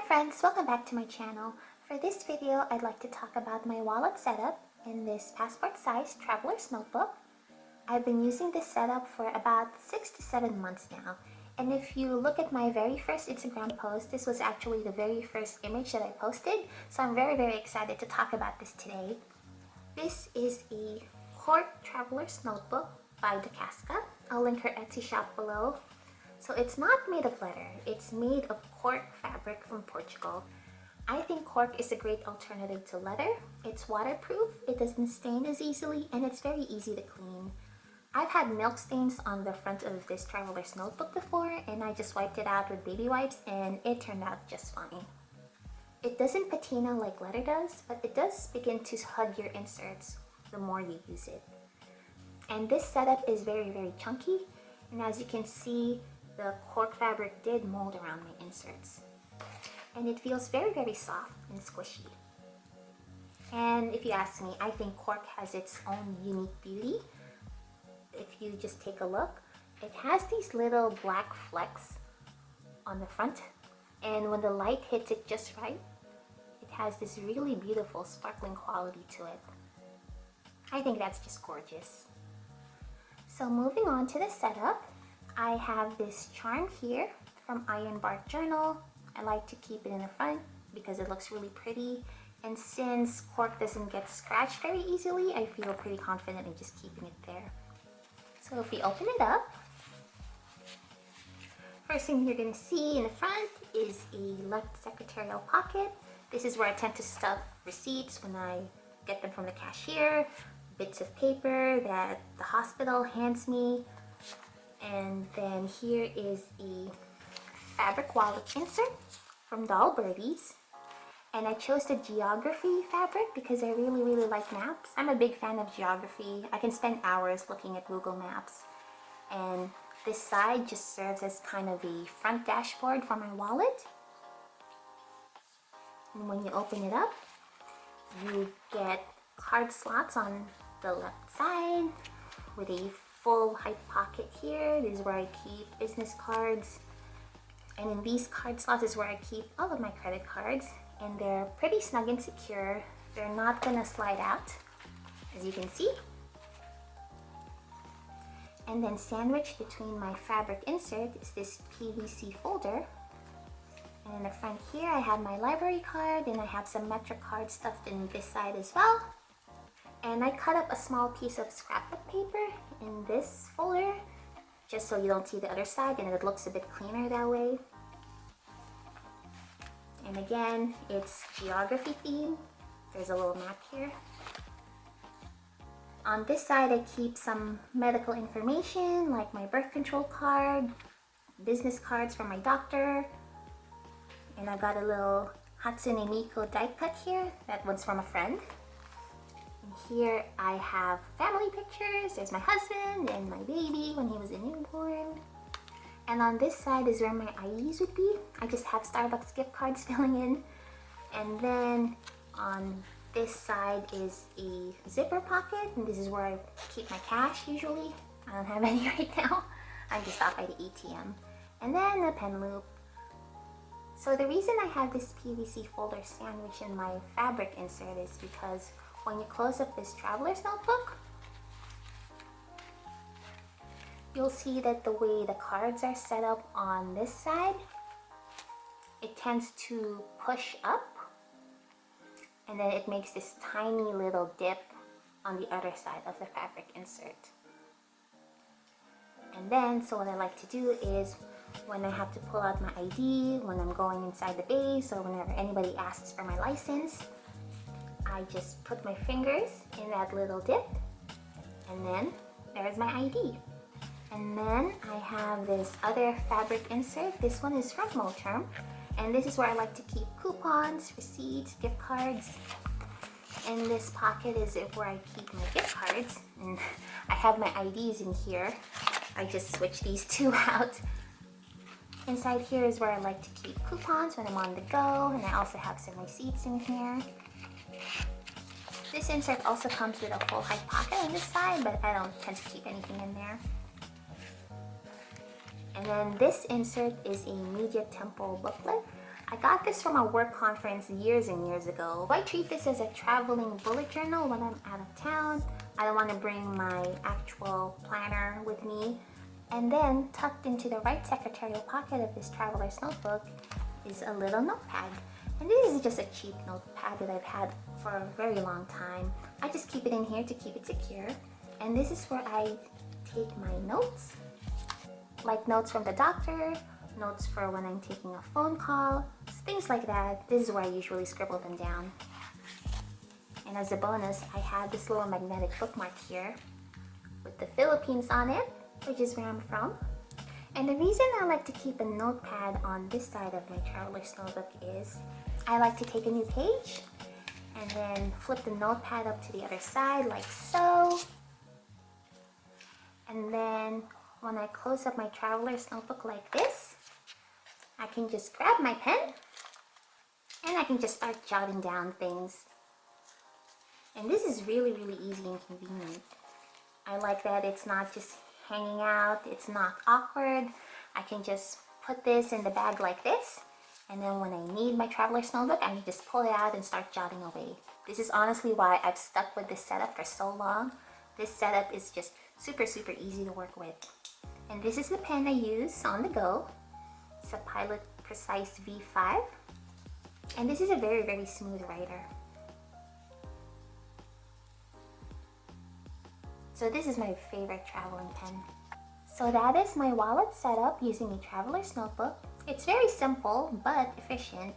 friends, welcome back to my channel. For this video, I'd like to talk about my wallet setup in this passport-sized traveler's notebook. I've been using this setup for about 6 to 7 months now. And if you look at my very first Instagram post, this was actually the very first image that I posted. So I'm very excited to talk about this today. This is a Cork traveler's notebook by DaCasca. I'll link her Etsy shop below. So it's not made of leather, it's made of cork fabric from Portugal. I think cork is a great alternative to leather. It's waterproof, it doesn't stain as easily, and it's very easy to clean. I've had milk stains on the front of this traveler's notebook before, and I just wiped it out with baby wipes and it turned out just fine. It doesn't patina like leather does, but it does begin to hug your inserts the more you use it. And this setup is very chunky, and as you can see, the cork fabric did mold around my inserts. And it feels very soft and squishy. And if you ask me, I think cork has its own unique beauty. If you just take a look, it has these little black flecks on the front. And when the light hits it just right, it has this really beautiful sparkling quality to it. I think that's just gorgeous. So moving on to the setup, I have this charm here from Iron Bark Journal. I like to keep it in the front because it looks really pretty. And since cork doesn't get scratched very easily, I feel pretty confident in just keeping it there. So if we open it up, first thing you're going to see in the front is a left secretarial pocket. This is where I tend to stuff receipts when I get them from the cashier, bits of paper that the hospital hands me. And then here is a fabric wallet insert from Doll Birdies. And I chose the geography fabric because I really like maps. I'm a big fan of geography. I can spend hours looking at Google Maps. And this side just serves as kind of a front dashboard for my wallet. And when you open it up, you get card slots on the left side with a full height pocket here. This is where I keep business cards. And in these card slots is where I keep all of my credit cards. And they're pretty snug and secure. They're not gonna slide out, as you can see. And then sandwiched between my fabric insert is this PVC folder. And in the front here I have my library card, and I have some metric cards stuffed in this side as well. And I cut up a small piece of scrapbook paper in this folder, just so you don't see the other side and it looks a bit cleaner that way. And again, it's geography themed. There's a little map here. On this side, I keep some medical information like my birth control card, business cards from my doctor, and I got a little Hatsune Miku die cut here. That one's from a friend. And here I have family pictures. There's my husband and my baby when he was a newborn. And on this side is where my IEs would be. I just have Starbucks gift cards filling in. And then on this side is a zipper pocket, and this is where I keep my cash usually. I don't have any right now. I just stopped by the ATM. And then a pen loop. So the reason I have this PVC folder sandwich in my fabric insert is because when you close up this traveler's notebook, you'll see that the way the cards are set up on this side, it tends to push up, and then it makes this tiny little dip on the other side of the fabric insert. And then, so what I like to do is when I have to pull out my ID, when I'm going inside the base, or whenever anybody asks for my license, I just put my fingers in that little dip, and then there's my ID. And then I have this other fabric insert. This one is from Moterm, and this is where I like to keep coupons, receipts, gift cards. And this pocket is where I keep my gift cards, and I have my IDs in here. I just switch these two out. Inside here is where I like to keep coupons when I'm on the go, and I also have some receipts in here. This insert also comes with a full height pocket on this side, but I don't tend to keep anything in there. And then this insert is a Media Temple booklet. I got this from a work conference years and years ago. I treat this as a traveling bullet journal when I'm out of town. I don't want to bring my actual planner with me. And then tucked into the right secretarial pocket of this traveler's notebook is a little notepad. And this is just a cheap notepad that I've had for a very long time. I just keep it in here to keep it secure. And this is where I take my notes, like notes from the doctor, notes for when I'm taking a phone call, things like that. This is where I usually scribble them down. And as a bonus, I have this little magnetic bookmark here with the Philippines on it, which is where I'm from. And the reason I like to keep a notepad on this side of my traveler's notebook is I like to take a new page and then flip the notepad up to the other side like so. And then when I close up my traveler's notebook like this, I can just grab my pen and I can just start jotting down things. And this is really, really easy and convenient. I like that it's not just hanging out, it's not awkward. I can just put this in the bag like this, and then when I need my traveler's notebook, I can just pull it out and start jotting away. This is honestly why I've stuck with this setup for so long. This setup is just super, super easy to work with. And this is the pen I use on the go. It's a Pilot Precise V5. And this is a very, very smooth writer. So this is my favorite traveling pen. So that is my wallet setup using a traveler's notebook. It's very simple but efficient,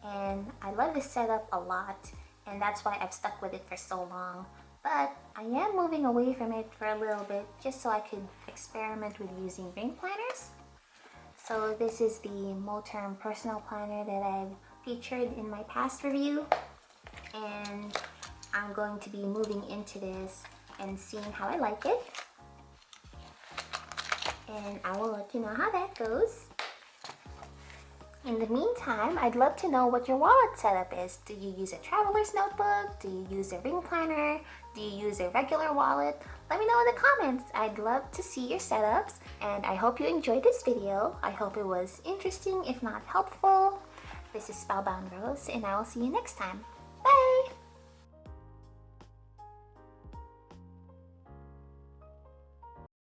and I love this setup a lot, and that's why I've stuck with it for so long. But I am moving away from it for a little bit just so I could experiment with using ring planners. So this is the Moterm personal planner that I've featured in my past review, and I'm going to be moving into this and seeing how I like it, and I will let you know how that goes. In the meantime, I'd love to know what your wallet setup is. Do you use a traveler's notebook? Do you use a ring planner? Do you use a regular wallet? Let me know in the comments. I'd love to see your setups, and I hope you enjoyed this video. I hope it was interesting, if not helpful. This is Spellbound Rose, and I will see you next time.